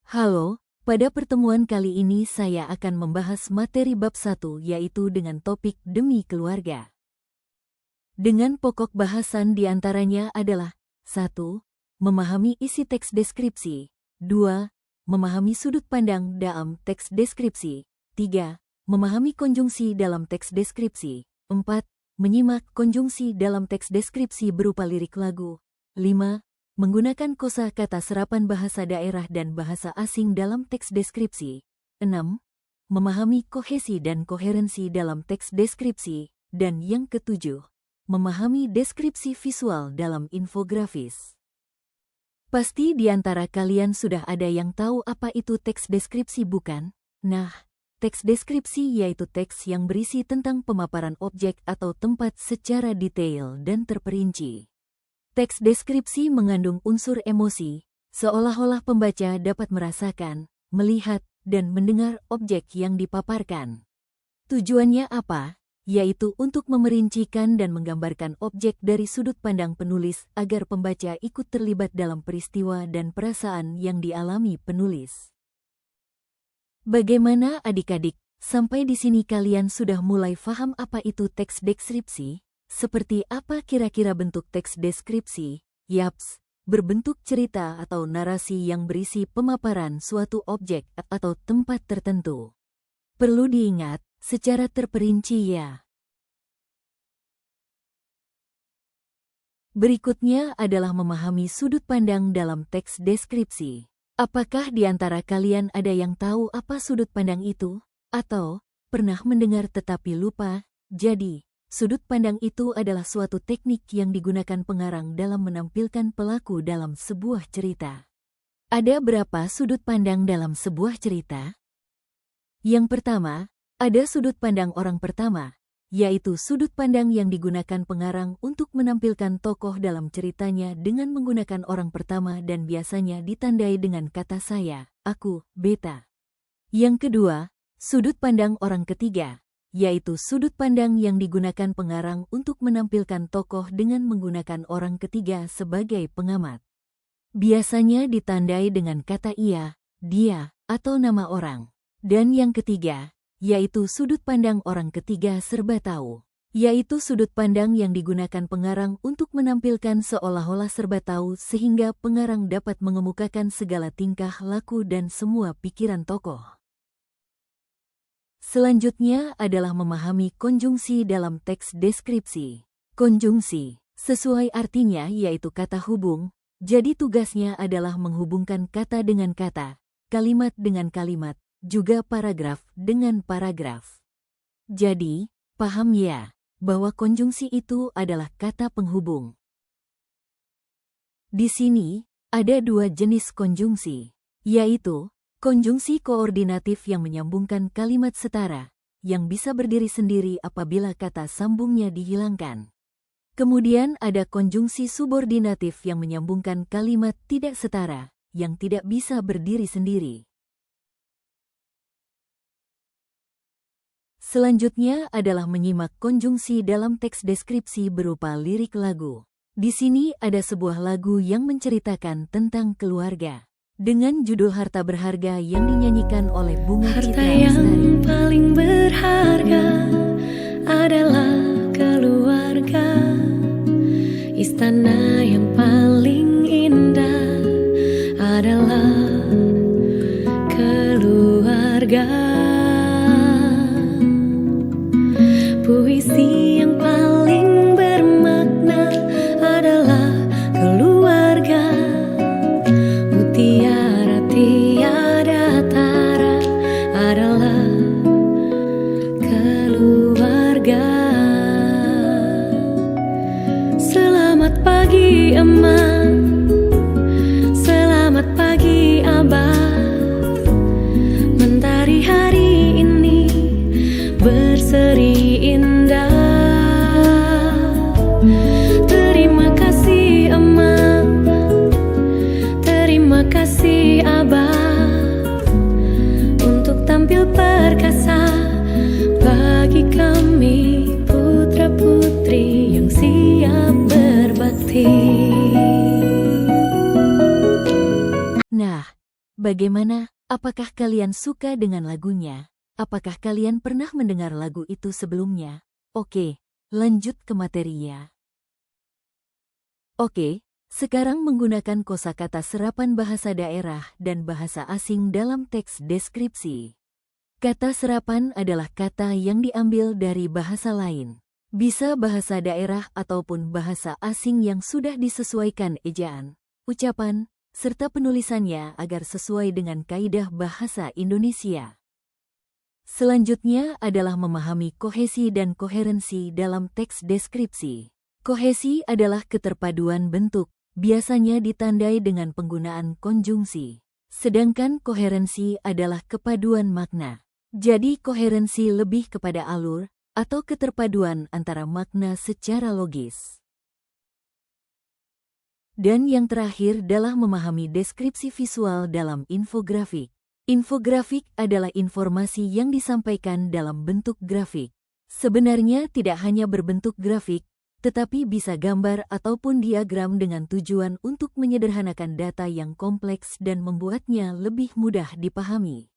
Halo, pada pertemuan kali ini saya akan membahas materi bab 1 yaitu dengan topik demi keluarga. Dengan pokok bahasan diantaranya adalah 1. Memahami isi teks deskripsi 2. Memahami sudut pandang dalam teks deskripsi 3. Memahami konjungsi dalam teks deskripsi 4. Menyimak konjungsi dalam teks deskripsi berupa lirik lagu 5. Menggunakan kosakata serapan bahasa daerah dan bahasa asing dalam teks deskripsi. 6. Memahami kohesi dan koherensi dalam teks deskripsi. Dan yang ketujuh, memahami deskripsi visual dalam infografis. Pasti di antara kalian sudah ada yang tahu apa itu teks deskripsi, bukan? Nah, teks deskripsi yaitu teks yang berisi tentang pemaparan objek atau tempat secara detail dan terperinci. Teks deskripsi mengandung unsur emosi, seolah-olah pembaca dapat merasakan, melihat, dan mendengar objek yang dipaparkan. Tujuannya apa? Yaitu untuk memerincikan dan menggambarkan objek dari sudut pandang penulis agar pembaca ikut terlibat dalam peristiwa dan perasaan yang dialami penulis. Bagaimana adik-adik? Sampai di sini kalian sudah mulai paham apa itu teks deskripsi? Seperti apa kira-kira bentuk teks deskripsi? Yaps, berbentuk cerita atau narasi yang berisi pemaparan suatu objek atau tempat tertentu. Perlu diingat, secara terperinci ya. Berikutnya adalah memahami sudut pandang dalam teks deskripsi. Apakah di antara kalian ada yang tahu apa sudut pandang itu? Atau pernah mendengar tetapi lupa? Jadi, sudut pandang itu adalah suatu teknik yang digunakan pengarang dalam menampilkan pelaku dalam sebuah cerita. Ada berapa sudut pandang dalam sebuah cerita? Yang pertama, ada sudut pandang orang pertama, yaitu sudut pandang yang digunakan pengarang untuk menampilkan tokoh dalam ceritanya dengan menggunakan orang pertama dan biasanya ditandai dengan kata saya, aku, beta. Yang kedua, sudut pandang orang ketiga, yaitu sudut pandang yang digunakan pengarang untuk menampilkan tokoh dengan menggunakan orang ketiga sebagai pengamat. Biasanya ditandai dengan kata ia, dia, atau nama orang. Dan yang ketiga, yaitu sudut pandang orang ketiga serba tahu, yaitu sudut pandang yang digunakan pengarang untuk menampilkan seolah-olah serba tahu sehingga pengarang dapat mengemukakan segala tingkah laku dan semua pikiran tokoh. Selanjutnya adalah memahami konjungsi dalam teks deskripsi. Konjungsi, sesuai artinya yaitu kata hubung, jadi tugasnya adalah menghubungkan kata dengan kata, kalimat dengan kalimat, juga paragraf dengan paragraf. Jadi, paham ya, bahwa konjungsi itu adalah kata penghubung. Di sini, ada dua jenis konjungsi, yaitu konjungsi koordinatif yang menyambungkan kalimat setara, yang bisa berdiri sendiri apabila kata sambungnya dihilangkan. Kemudian ada konjungsi subordinatif yang menyambungkan kalimat tidak setara, yang tidak bisa berdiri sendiri. Selanjutnya adalah menyimak konjungsi dalam teks deskripsi berupa lirik lagu. Di sini ada sebuah lagu yang menceritakan tentang keluarga. Dengan judul Harta Berharga yang dinyanyikan oleh Bunga Citra Lestari. Harta yang paling berharga adalah keluarga. Istana yang paling indah adalah keluarga. Puisi yang paling bermakna adalah keluarga. Mutiara tiada tara adalah keluarga. Selamat pagi Emak, selamat pagi Abah. Mentari hari Bagaimana? Apakah kalian suka dengan lagunya? Apakah kalian pernah mendengar lagu itu sebelumnya? Oke, lanjut ke materinya. Oke, sekarang menggunakan kosakata serapan bahasa daerah dan bahasa asing dalam teks deskripsi. Kata serapan adalah kata yang diambil dari bahasa lain. Bisa bahasa daerah ataupun bahasa asing yang sudah disesuaikan ejaan, ucapan, serta penulisannya agar sesuai dengan kaidah bahasa Indonesia. Selanjutnya adalah memahami kohesi dan koherensi dalam teks deskripsi. Kohesi adalah keterpaduan bentuk, biasanya ditandai dengan penggunaan konjungsi. Sedangkan koherensi adalah kepaduan makna. Jadi koherensi lebih kepada alur atau keterpaduan antara makna secara logis. Dan yang terakhir adalah memahami deskripsi visual dalam infografik. Infografik adalah informasi yang disampaikan dalam bentuk grafik. Sebenarnya tidak hanya berbentuk grafik, tetapi bisa gambar ataupun diagram dengan tujuan untuk menyederhanakan data yang kompleks dan membuatnya lebih mudah dipahami.